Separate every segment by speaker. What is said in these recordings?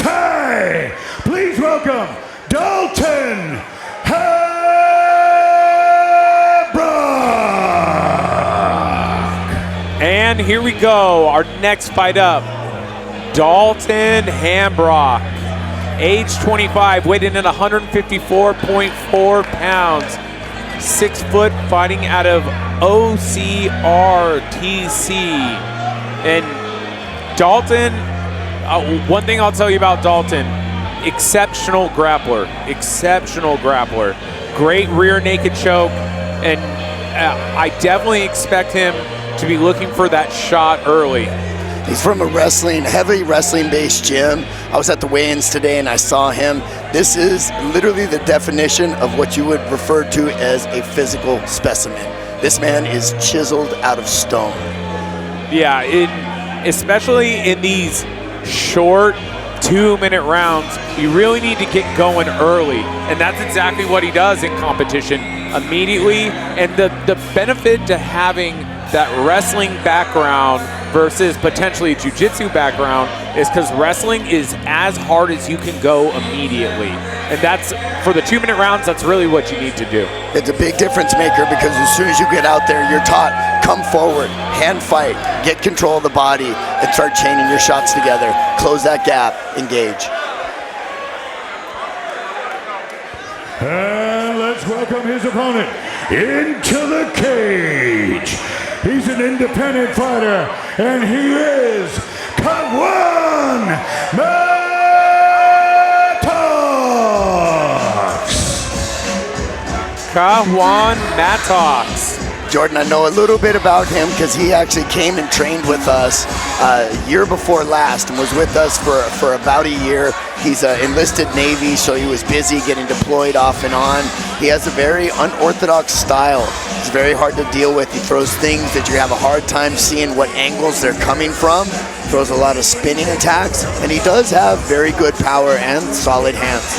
Speaker 1: Quidachay. Please welcome Dalton Hambrock.
Speaker 2: And here we go, our next fight up. Dalton Hambrock, age 25, weighing in at 154.4 pounds. 6 foot, fighting out of OCRTC. And Dalton, one thing I'll tell you about Dalton, exceptional grappler, great rear naked choke, and I definitely expect him to be looking for that shot early.
Speaker 3: He's from a heavy wrestling-based gym. I was at the weigh-ins today and I saw him. This is literally the definition of what you would refer to as a physical specimen. This man is chiseled out of stone.
Speaker 2: Yeah, especially in these short 2-minute rounds, you really need to get going early. And that's exactly what he does in competition immediately. And the benefit to having that wrestling background versus potentially a jiu-jitsu background is because wrestling is as hard as you can go immediately. And that's, for the 2-minute rounds, that's really what you need to do.
Speaker 3: It's a big difference maker because as soon as you get out there, you're taught, come forward, hand fight, get control of the body, and start chaining your shots together. Close that gap, engage.
Speaker 1: And let's welcome his opponent into the cage. He's an independent fighter, and he is Khajuan Mattocks.
Speaker 2: Khajuan Mattocks.
Speaker 3: Jordan, I know a little bit about him because he actually came and trained with us year before last and was with us for about a year. He's enlisted Navy, so he was busy getting deployed off and on. He has a very unorthodox style. It's very hard to deal with. He throws things that you have a hard time seeing what angles they're coming from. Throws a lot of spinning attacks, and he does have very good power and solid hands.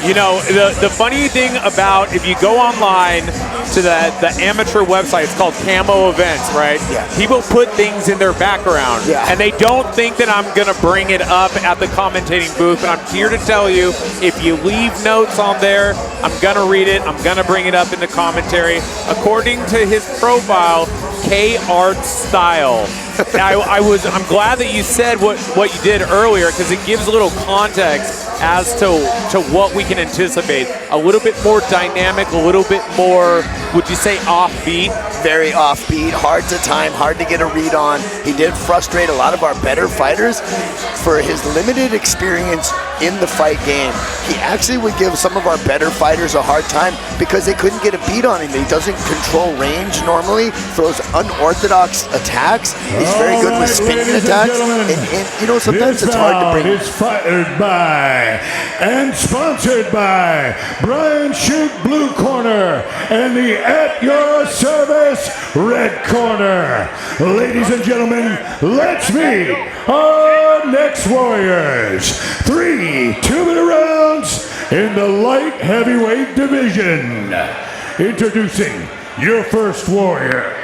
Speaker 2: You know, the funny thing about, if you go online to the amateur website, it's called C.A.M.O events, right?
Speaker 3: Yeah.
Speaker 2: People put things in their background,
Speaker 3: yeah,
Speaker 2: and they don't think that I'm gonna bring it up at the commentating booth, but I'm here to tell you, if you leave notes on there, I'm gonna read it, I'm gonna bring it up in the commentary. According to his profile, K-Art style. I'm glad that you said what you did earlier, because it gives a little context as to what we can anticipate. A little bit more dynamic, a little bit more, would you say, offbeat?
Speaker 3: Very offbeat, hard to time, hard to get a read on. He did frustrate a lot of our better fighters for his limited experience in the fight game. He actually would give some of our better fighters a hard time because they couldn't get a beat on him. He doesn't control range normally, throws unorthodox attacks. He's very good with spinning attacks. And you know, sometimes it's hard to bring.
Speaker 1: It's fired by and sponsored by Brian Schick, blue corner, and the At Your Service, red corner. Ladies and gentlemen, let's meet our next warriors. 3 2-minute rounds in the light heavyweight division. Introducing your first warrior.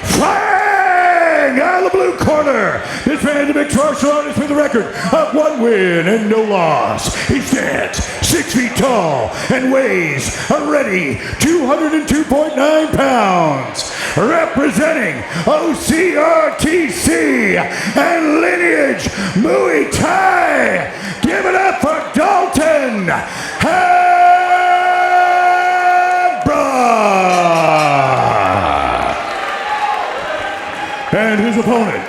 Speaker 1: Fighting out of the blue corner, this man's a mixed martial artist with a record of 1 win and no loss. He stands 6 feet tall and weighs a ready 202.9 pounds. Representing OCRTC and Lineage Muay Thai, give it up for Dalton Hambrock. And his opponent,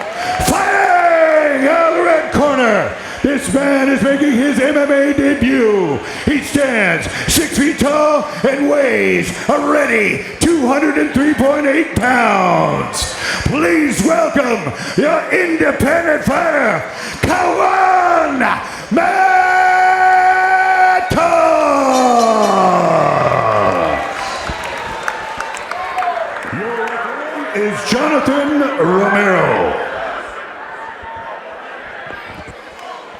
Speaker 1: fighting out of the red corner, this man is making his MMA debut. He stands 6 feet tall and weighs a ready 203.8 pounds. Please welcome your independent fighter, Khajuan Mattocks. Your referee is Jonathan Romero.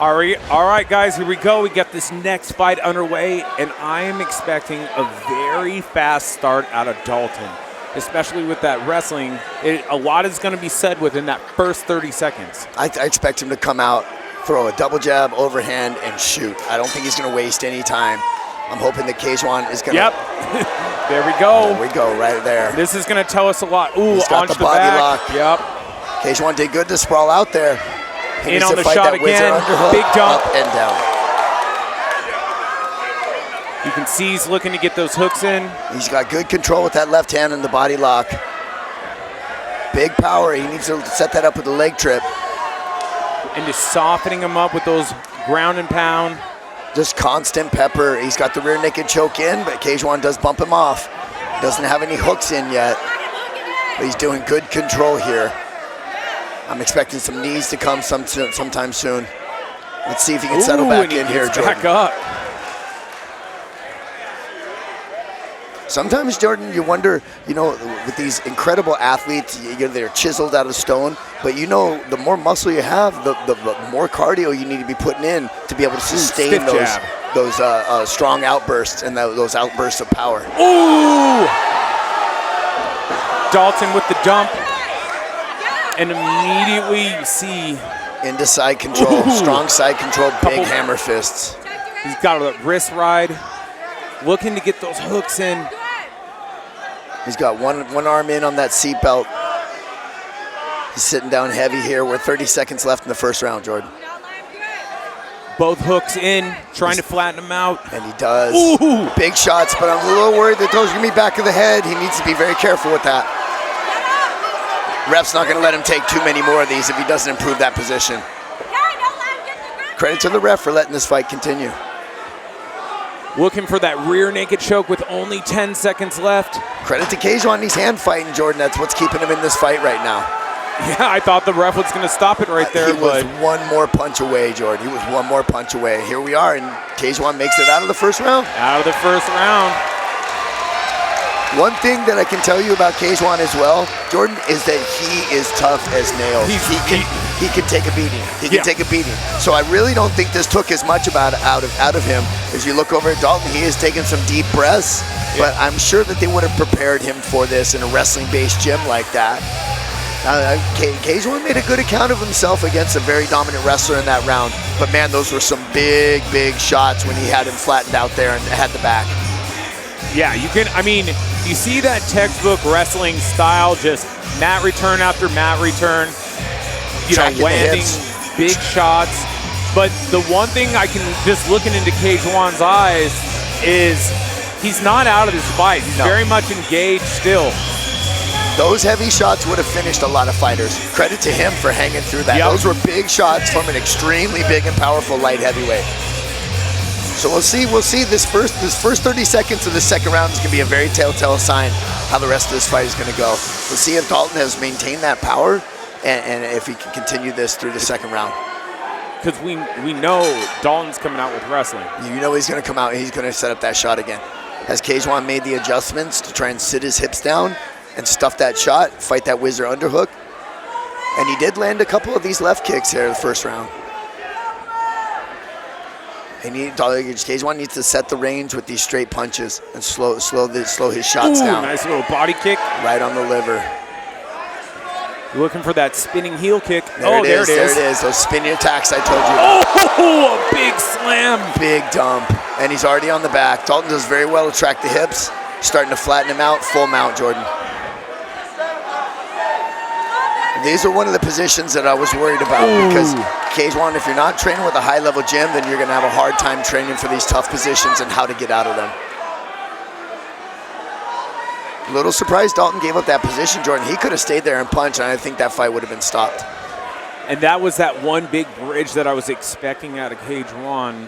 Speaker 2: All right, guys, here we go. We got this next fight underway, and I am expecting a very fast start out of Dalton, especially with that wrestling. A lot is going to be said within that first 30 seconds.
Speaker 3: I expect him to come out throw a double jab, overhand, and shoot. I don't think he's going to waste any time. I'm hoping that Khajuan is going to...
Speaker 2: Yep. There we go.
Speaker 3: There we go, right there.
Speaker 2: This is going to tell us a lot. Ooh,
Speaker 3: he's got
Speaker 2: onto
Speaker 3: the body
Speaker 2: back.
Speaker 3: lock.
Speaker 2: Yep.
Speaker 3: Khajuan did good to sprawl out there. He
Speaker 2: In
Speaker 3: needs
Speaker 2: on
Speaker 3: to
Speaker 2: the
Speaker 3: fight
Speaker 2: shot
Speaker 3: that whizzer
Speaker 2: again.
Speaker 3: underhook,
Speaker 2: Big jump.
Speaker 3: up and down.
Speaker 2: You can see he's looking to get those hooks in.
Speaker 3: He's got good control with that left hand and the body lock. Big power. He needs to set that up with the leg trip.
Speaker 2: And just softening him up with those ground and pound.
Speaker 3: Just constant pepper. He's got the rear naked choke in, but Khajuan does bump him off. Doesn't have any hooks in yet, but he's doing good control here. I'm expecting some knees to come sometime soon. Let's see if he can settle back in here, Jordan.
Speaker 2: Back up.
Speaker 3: Sometimes, Jordan, you wonder, you know, with these incredible athletes, they're chiseled out of stone, but you know, the more muscle you have, the more cardio you need to be putting in to be able to sustain those strong outbursts and those outbursts of power.
Speaker 2: Ooh! Dalton with the dump. And immediately you see...
Speaker 3: into side control, strong side control, big hammer fists.
Speaker 2: He's got a wrist ride, looking to get those hooks in.
Speaker 3: He's got one arm in on that seatbelt. He's sitting down heavy here. We're 30 seconds left in the first round, Jordan.
Speaker 2: Both hooks in, trying to flatten him out.
Speaker 3: And he does.
Speaker 2: Ooh.
Speaker 3: Big shots, but I'm a little worried that those are going to be back of the head. He needs to be very careful with that. Ref's not going to let him take too many more of these if he doesn't improve that position. Credit to the ref for letting this fight continue.
Speaker 2: Looking for that rear naked choke with only 10 seconds left.
Speaker 3: Credit to Khajuan, he's hand fighting, Jordan. That's what's keeping him in this fight right now.
Speaker 2: Yeah, I thought the ref was going to stop it right there.
Speaker 3: He was one more punch away, Jordan. He was one more punch away. Here we are, and Khajuan makes it out of the first round.
Speaker 2: Out of the first round.
Speaker 3: One thing that I can tell you about Khajuan as well, Jordan, is that he is tough as nails. He can take a beating. He can take a beating. So I really don't think this took as much out of him. As you look over at Dalton, he has taken some deep breaths, but I'm sure that they would have prepared him for this in a wrestling-based gym like that. Khajuan made a good account of himself against a very dominant wrestler in that round, but man, those were some big, big shots when he had him flattened out there and had the back.
Speaker 2: Yeah, you see that textbook wrestling style, just mat return after mat return, landing big shots. But the one thing I can, just looking into Khajuan's eyes, is he's not out of this fight. He's very much engaged still.
Speaker 3: Those heavy shots would have finished a lot of fighters. Credit to him for hanging through that. Those were big shots from an extremely big and powerful light heavyweight. So we'll see this first 30 seconds of the second round is going to be a very telltale sign how the rest of this fight is going to go. We'll see if Dalton has maintained that power and if he can continue this through the second round.
Speaker 2: Because we know Dalton's coming out with wrestling.
Speaker 3: You know he's going to come out and he's going to set up that shot again. Has Khajuan made the adjustments to try and sit his hips down and stuff that shot, fight that whizzer underhook? And he did land a couple of these left kicks here in the first round. Khajuan needs to set the range with these straight punches and slow his shots down.
Speaker 2: Nice little body kick.
Speaker 3: Right on the liver.
Speaker 2: You're looking for that spinning heel kick.
Speaker 3: There it is. Those spinning attacks I told you about.
Speaker 2: Oh, a big slam.
Speaker 3: Big dump. And he's already on the back. Dalton does very well to track the hips. Starting to flatten him out. Full mount, Jordan. These are one of the positions that I was worried about because Khajuan, if you're not training with a high-level gym, then you're going to have a hard time training for these tough positions and how to get out of them. A little surprised Dalton gave up that position, Jordan. He could have stayed there and punched, and I think that fight would have been stopped.
Speaker 2: And that was that one big bridge that I was expecting out of Khajuan.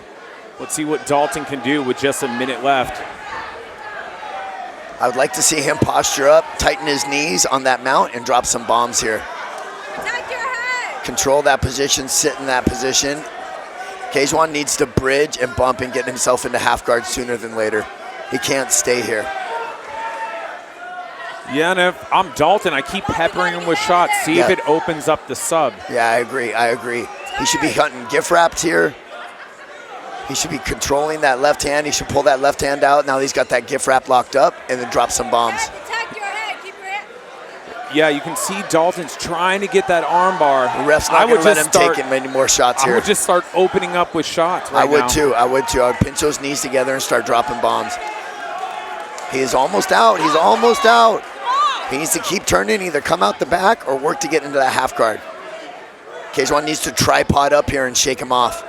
Speaker 2: Let's see what Dalton can do with just a minute left.
Speaker 3: I would like to see him posture up, tighten his knees on that mount, and drop some bombs here. Control that position, sit in that position. Khajuan needs to bridge and bump and get himself into half guard sooner than later. He can't stay here.
Speaker 2: Yeah, and if I'm Dalton, I keep peppering him with shots. See if it opens up the sub.
Speaker 3: Yeah, I agree. He should be hunting gift wrapped here. He should be controlling that left hand. He should pull that left hand out. Now he's got that gift wrap locked up and then drop some bombs.
Speaker 2: Yeah, you can see Dalton's trying to get that arm bar.
Speaker 3: The ref's not going to let him take many more shots here.
Speaker 2: I would just start opening up with shots right now.
Speaker 3: I would too. I would pinch those knees together and start dropping bombs. He is almost out. He's almost out. He needs to keep turning, either come out the back or work to get into that half guard. Khajuan needs to tripod up here and shake him off.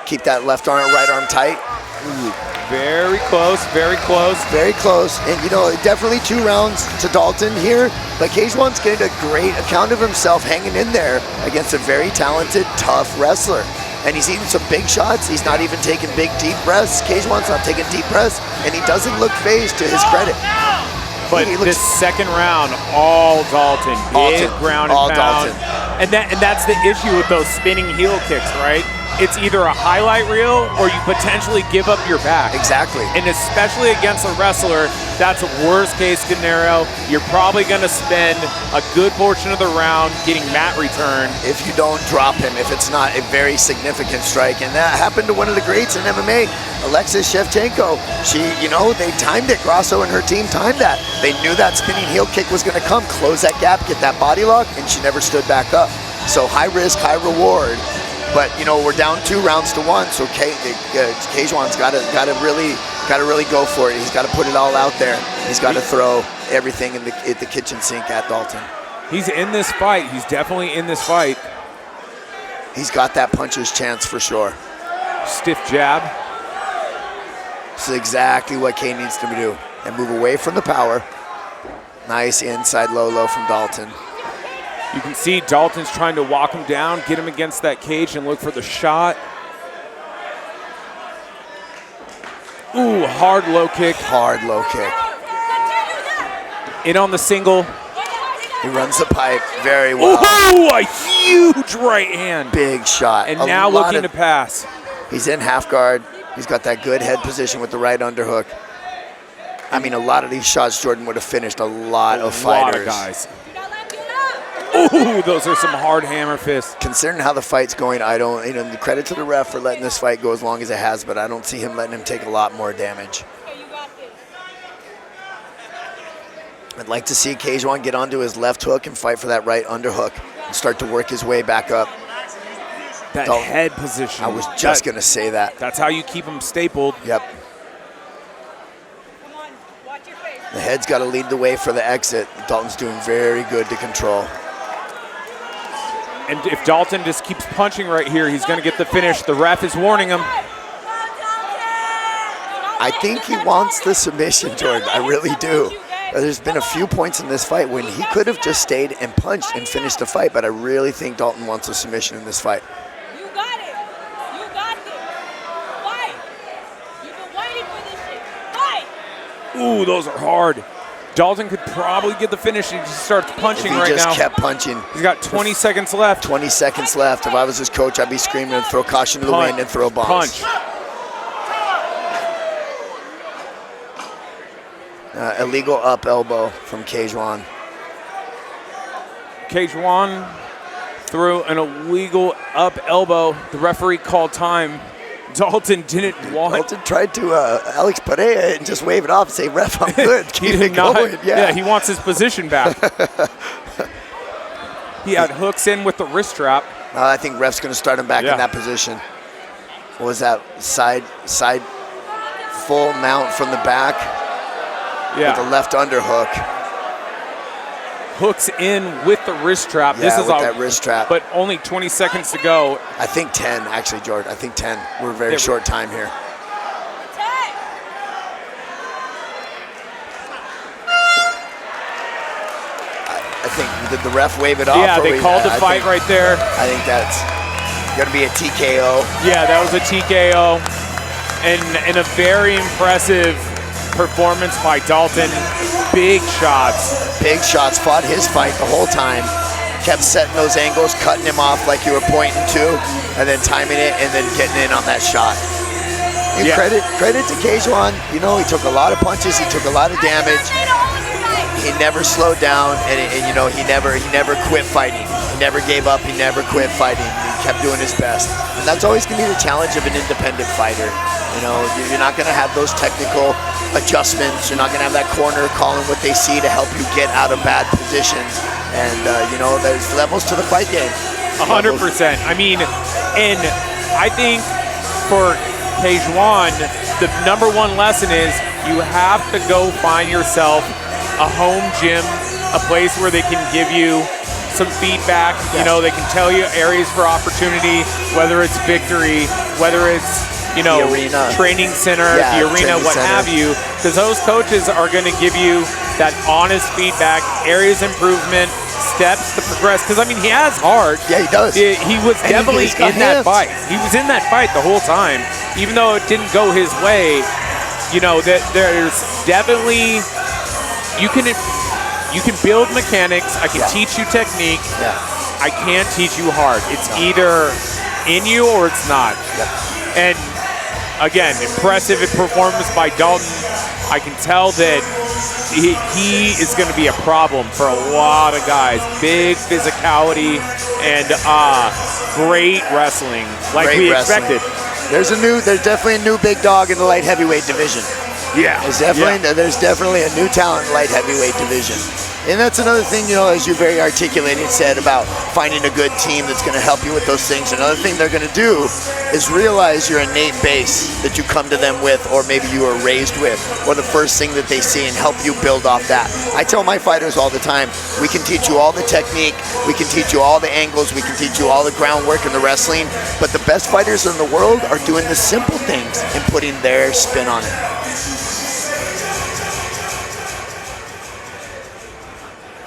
Speaker 3: Keep that left arm, right arm tight.
Speaker 2: Ooh, very close, very close.
Speaker 3: Very close. And, you know, definitely 2 rounds to Dalton here. But Khajuan's getting a great account of himself hanging in there against a very talented, tough wrestler. And he's eating some big shots. He's not even taking big, deep breaths. Khajuan's not taking deep breaths. And he doesn't look phased, to his credit.
Speaker 2: But this second round, all Dalton. Big ground and
Speaker 3: all
Speaker 2: pound.
Speaker 3: Dalton.
Speaker 2: And that's the issue with those spinning heel kicks, right? It's either a highlight reel or you potentially give up your back.
Speaker 3: Exactly.
Speaker 2: And especially against a wrestler, that's a worst case scenario. You're probably going to spend a good portion of the round getting mat return.
Speaker 3: If you don't drop him, if it's not a very significant strike. And that happened to one of the greats in MMA, Alexis Shevchenko. She, you know, they timed it. Grasso and her team timed that. They knew that spinning heel kick was going to come, close that gap, get that body lock, and she never stood back up. So high risk, high reward. But you know, we're down 2 rounds to 1, so Khajuan's got to really go for it. He's got to put it all out there. He's got to throw everything at the kitchen sink at Dalton.
Speaker 2: He's in this fight. He's definitely in this fight.
Speaker 3: He's got that puncher's chance for sure.
Speaker 2: Stiff jab.
Speaker 3: This is exactly what K needs to do, and move away from the power. Nice inside low from Dalton.
Speaker 2: You can see Dalton's trying to walk him down, get him against that cage and look for the shot. Ooh, hard low kick.
Speaker 3: Hard low kick.
Speaker 2: In on the single.
Speaker 3: He runs the pipe very well.
Speaker 2: Ooh, a huge right hand.
Speaker 3: Big shot.
Speaker 2: And now looking to pass.
Speaker 3: He's in half guard. He's got that good head position with the right underhook. I mean, a lot of these shots Jordan would have finished a lot of fighters.
Speaker 2: A lot of guys. Ooh, those are some hard hammer fists.
Speaker 3: Considering how the fight's going, I don't, you know, credit to the ref for letting this fight go as long as it has, but I don't see him letting him take a lot more damage. I'd like to see Khajuan get onto his left hook and fight for that right underhook and start to work his way back up.
Speaker 2: That head position.
Speaker 3: I was just going to say that.
Speaker 2: That's how you keep him stapled.
Speaker 3: Yep. The head's got to lead the way for the exit. Dalton's doing very good to control.
Speaker 2: And if Dalton just keeps punching right here, he's going to get the finish. The ref is warning him.
Speaker 3: I think he wants the submission, Jordan. I really do. There's been a few points in this fight when he could have just stayed and punched and finished the fight, but I really think Dalton wants a submission in this fight.
Speaker 4: You got it. You got it. Fight. You've been waiting for this shit. Fight.
Speaker 2: Ooh, those are hard. Dalton could probably get the finish if he starts punching right now.
Speaker 3: He just kept punching.
Speaker 2: He's got 20 seconds left.
Speaker 3: 20 seconds left. If I was his coach, I'd be screaming and throw caution to the wind and throw bombs.
Speaker 2: Punch.
Speaker 3: Illegal up elbow from Khajuan.
Speaker 2: Khajuan threw an illegal up elbow. The referee called time. Dalton didn't want.
Speaker 3: Dalton tried to Alex Pereira and just wave it off and say, "Ref, I'm good." Keep it going.
Speaker 2: Yeah, he wants his position back. He had hooks in with the wrist trap.
Speaker 3: I think ref's going to start him back in that position. What was that? Side full mount from the back.
Speaker 2: Yeah.
Speaker 3: With the left underhook.
Speaker 2: Hooks in with the wrist trap.
Speaker 3: Yeah,
Speaker 2: this is
Speaker 3: with that wrist trap.
Speaker 2: But only 20 seconds to go.
Speaker 3: I think 10, actually, Jordan. I think 10. We're very short time here. I think, did the ref wave it off?
Speaker 2: Yeah, they called the fight right there.
Speaker 3: I think that's going to be a TKO.
Speaker 2: Yeah, that was a TKO. And a very impressive performance by Dalton. Big shots.
Speaker 3: Big shots. Fought his fight the whole time. Kept setting those angles, cutting him off like you were pointing to, and then timing it, and then getting in on that shot. Credit to Khajuan. You know, he took a lot of punches. He took a lot of damage. He never slowed down, and you know, he never quit fighting. He never gave up. He never quit fighting. He kept doing his best. And that's always going to be the challenge of an independent fighter. You know, you're not going to have those technical adjustments. You're not going to have that corner calling what they see to help you get out of bad positions. And, you know, there's levels to the fight game.
Speaker 2: 100%. I mean, and I think for Khajuan, the number one lesson is you have to go find yourself a home gym, a place where they can give you some feedback.
Speaker 3: Yes.
Speaker 2: You know, they can tell you areas for opportunity, whether it's Victory, whether it's, you know,
Speaker 3: the arena,
Speaker 2: training center,
Speaker 3: yeah,
Speaker 2: the arena, what
Speaker 3: center.
Speaker 2: have you, because those coaches are going to give you that honest feedback, areas improvement, steps to progress. Because I mean, he has heart.
Speaker 3: Yeah, he does.
Speaker 2: He was
Speaker 3: And
Speaker 2: definitely
Speaker 3: he's got
Speaker 2: in that
Speaker 3: hands.
Speaker 2: fight. He was in that fight the whole time, even though it didn't go his way. You know, that there's definitely you can build mechanics. I can teach you technique.
Speaker 3: Yeah.
Speaker 2: I can't teach you hard. It's either in you or it's not.
Speaker 3: Yeah.
Speaker 2: And again, impressive performance by Dalton. I can tell that he is going to be a problem for a lot of guys. Big physicality and great wrestling, like
Speaker 3: Great
Speaker 2: we
Speaker 3: wrestling.
Speaker 2: expected.
Speaker 3: There's definitely a new big dog in the light heavyweight division.
Speaker 2: Yeah,
Speaker 3: There's definitely a new talent in the light heavyweight division. And that's another thing, you know, as you very articulated said about finding a good team that's going to help you with those things. Another thing they're going to do is realize your innate base that you come to them with, or maybe you were raised with, or the first thing that they see, and help you build off that. I tell my fighters all the time, we can teach you all the technique, we can teach you all the angles, we can teach you all the groundwork and the wrestling, but the best fighters in the world are doing the simple things and putting their spin on it.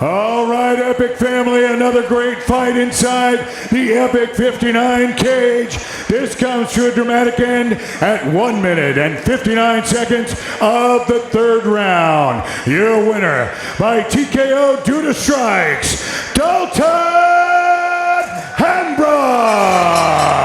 Speaker 1: All right, Epic family, another great fight inside the Epic 59 cage. This comes to a dramatic end at 1 minute and 59 seconds of the third round. Your winner by TKO due to strikes, Dalton Hambrock.